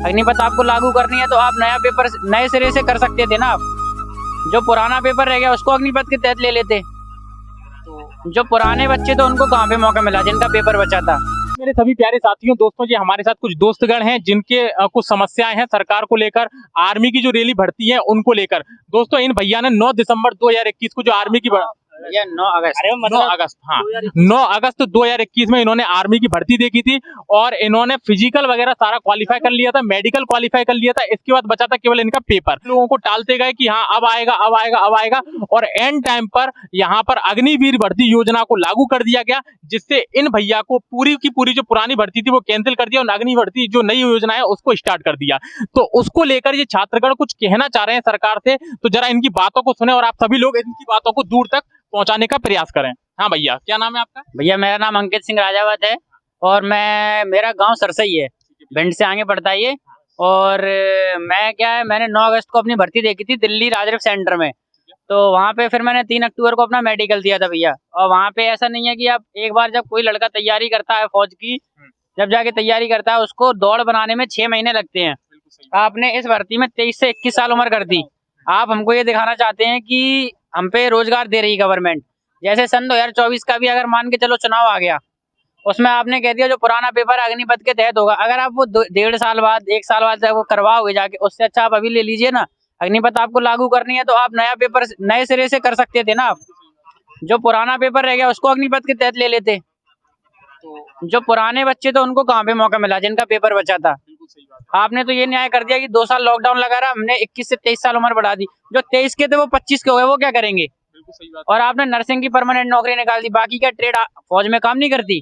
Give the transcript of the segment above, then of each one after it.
अग्निपथ आपको लागू करनी है तो आप नया पेपर नए सिरे से कर सकते थे ना। आप जो पुराना पेपर रह गया उसको अग्निपथ के तहत ले लेते। तो जो पुराने बच्चे थे उनको कहाँ पे मौका मिला जिनका पेपर बचा था। मेरे सभी प्यारे साथियों, दोस्तों, जी हमारे साथ कुछ दोस्तगण हैं जिनके कुछ समस्याएं हैं सरकार को लेकर, आर्मी की जो रैली भर्ती है उनको लेकर। दोस्तों, इन भैया ने 9 दिसंबर 2021 को जो आर्मी की 9 अगस्त हाँ 9 अगस्त 2021 में इन्होंने आर्मी की भर्ती देखी थी और इन्होंने फिजिकल वगैरह सारा क्वालिफाई कर लिया था, मेडिकल क्वालिफाई कर लिया था। इसके बाद बचा था केवल इनका पेपर। लोगों को टालते गए कि हाँ अब आएगा अब आएगा अब आएगा, और एंड टाइम पर यहाँ पर अग्निवीर भर्ती योजना को लागू कर दिया गया, जिससे इन भैया को पूरी की पूरी जो पुरानी भर्ती थी वो कैंसिल कर दिया और अग्नि भर्ती जो नई योजना है उसको स्टार्ट कर दिया। तो उसको लेकर ये छात्रगण कुछ कहना चाह रहे हैं सरकार से, तो जरा इनकी बातों को सुने और आप सभी लोग इनकी बातों को दूर तक पहुंचाने का प्रयास करें। हाँ भैया, क्या नाम है आपका? भैया मेरा नाम अंकित सिंह राजावत है और मेरा गांव सरसई है, भिंड से आगे पड़ता है ये। और मैंने 9 अगस्त को अपनी भर्ती देखी थी दिल्ली राजरव सेंटर में। तो वहाँ पे फिर मैंने 3 अक्टूबर को अपना मेडिकल दिया था भैया। और वहाँ पे ऐसा नहीं है कि आप एक बार जब कोई लड़का तैयारी करता है फौज की, जब जाके तैयारी करता है उसको दौड़ बनाने में 6 महीने लगते हैं। आपने इस भर्ती में 23 से 21 साल उम्र कर दी। आप हमको ये दिखाना चाहते हैं कि हम पे रोजगार दे रही गवर्नमेंट। जैसे सन 2024 का भी अगर मान के चलो चुनाव आ गया, उसमें आपने कह दिया जो पुराना पेपर अग्निपथ के तहत होगा। अगर आप वो 1.5 साल बाद 1 साल बाद जब वो करवाओगे जाके, उससे अच्छा आप अभी ले लीजिए ना। अग्निपथ आपको लागू करनी है तो आप नया पेपर नए सिरे से कर सकते थे ना। आप जो पुराना पेपर रह गया उसको अग्निपथ के तहत ले लेते। तो जो पुराने बच्चे थे उनको कहाँ पे मौका मिला जिनका पेपर बचा था। आपने तो ये न्याय कर दिया कि 2 साल लॉकडाउन लगा रहा, हमने 21 से 23 साल उम्र बढ़ा दी। जो 23 के थे वो 25 के हो गए, वो क्या करेंगे? और आपने नर्सिंग की परमानेंट नौकरी निकाल दी, बाकी क्या ट्रेड फौज में काम नहीं करती।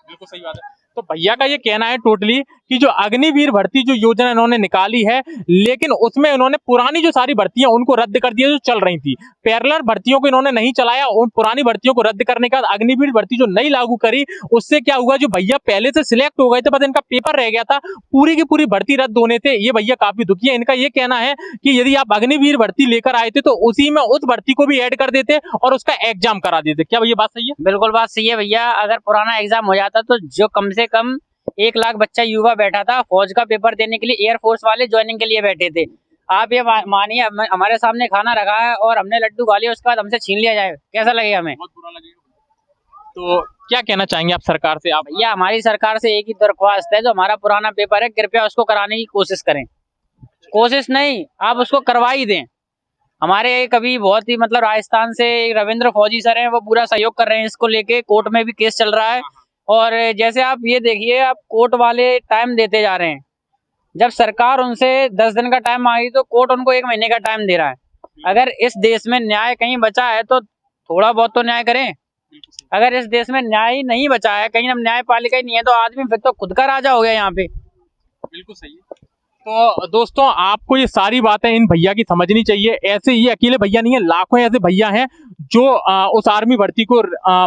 बिल्कुल सही बात है। तो भैया का ये कहना है टोटली कि जो अग्निवीर भर्ती जो योजना इन्होंने निकाली है, लेकिन उसमें इन्होंने पुरानी जो सारी भर्तियां उनको रद्द कर दिया जो चल रही थी। पैरेलल भर्तियों को इन्होंने नहीं चलाया, उन पुरानी भर्तियों को रद्द करने के बाद अग्निवीर भर्ती जो नई लागू करी, उससे क्या हुआ, जो भैया पहले से सिलेक्ट हो गए थे बस इनका पेपर रह गया था, पूरी की पूरी भर्ती रद्द होने थे। ये भैया काफी दुखी है। इनका ये कहना है कि यदि आप अग्निवीर भर्ती लेकर आए थे तो उसी में उस भर्ती को भी ऐड कर देते और उसका एग्जाम करा देते। क्या भैया बात सही है? बिल्कुल बात सही है भैया। अगर पुराना एग्जाम हो जाता तो जो कम से कम 1 लाख बच्चा युवा बैठा था फौज का पेपर देने के लिए, एयरफोर्स वाले ज्वाइनिंग के लिए बैठे थे। आप ये मानिए हमारे सामने खाना रखा है और हमने लड्डू खा लिया, उसके बाद हमसे छीन लिया जाए, कैसा लगेगा हमें? बहुत बुरा लगेगा। तो क्या कहना चाहेंगे आप सरकार से? आप भैया हमारी सरकार से एक ही दरख्वास्त है, जो हमारा पुराना पेपर है कृपया उसको कराने की कोशिश करें। कोशिश नहीं, आप उसको करवा ही दें। हमारे कभी बहुत ही मतलब राजस्थान से रविंद्र फौजी सर हैं, वो पूरा सहयोग कर रहे हैं इसको लेके। कोर्ट में भी केस चल रहा है। और जैसे आप ये देखिए, आप कोर्ट वाले टाइम देते जा रहे हैं। जब सरकार उनसे 10 दिन का टाइम मांगी तो कोर्ट उनको 1 महीने का टाइम दे रहा है। अगर इस देश में न्याय कहीं बचा है तो थोड़ा बहुत तो न्याय करें। अगर इस देश में न्याय ही नहीं बचा है, कहीं न्यायपालिका ही नहीं है, तो आदमी फिर तो खुद का राजा हो गया यहाँ पे। बिल्कुल सही है। तो दोस्तों, आपको ये सारी बातें इन भैया की समझनी चाहिए। ऐसे ये अकेले भैया नहीं है, लाखों ऐसे भैया हैं जो उस आर्मी भर्ती को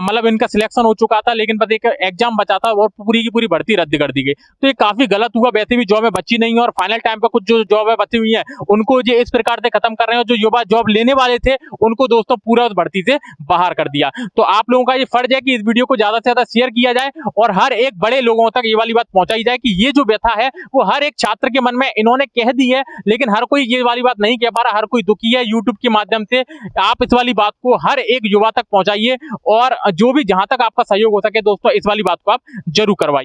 मतलब इनका सिलेक्शन हो चुका था, लेकिन बस एक एग्जाम बचा था और पूरी की पूरी भर्ती रद्द कर दी गई। तो ये काफी गलत हुआ। वैसे भी जॉब बची नहीं है और फाइनल टाइम पे कुछ जो जॉब बची हुई है उनको ये इस प्रकार से खत्म कर रहे हैं। जो युवा जॉब लेने वाले थे उनको दोस्तों पूरा उस भर्ती से बाहर कर दिया। तो आप लोगों का ये फर्ज है कि इस वीडियो को ज्यादा से ज्यादा शेयर किया जाए और हर एक बड़े लोगों तक ये वाली बात पहुंचाई जाए कि ये जो व्यथा है वो हर एक छात्र के मन में इन्होंने कह दी है, लेकिन हर कोई ये वाली बात नहीं कह पा रहा। हर कोई दुखी है। यूट्यूब के माध्यम से आप इस वाली बात को हर एक युवा तक पहुंचाइए और जो भी जहां तक आपका सहयोग हो सके दोस्तों इस वाली बात को आप जरूर करवाइए।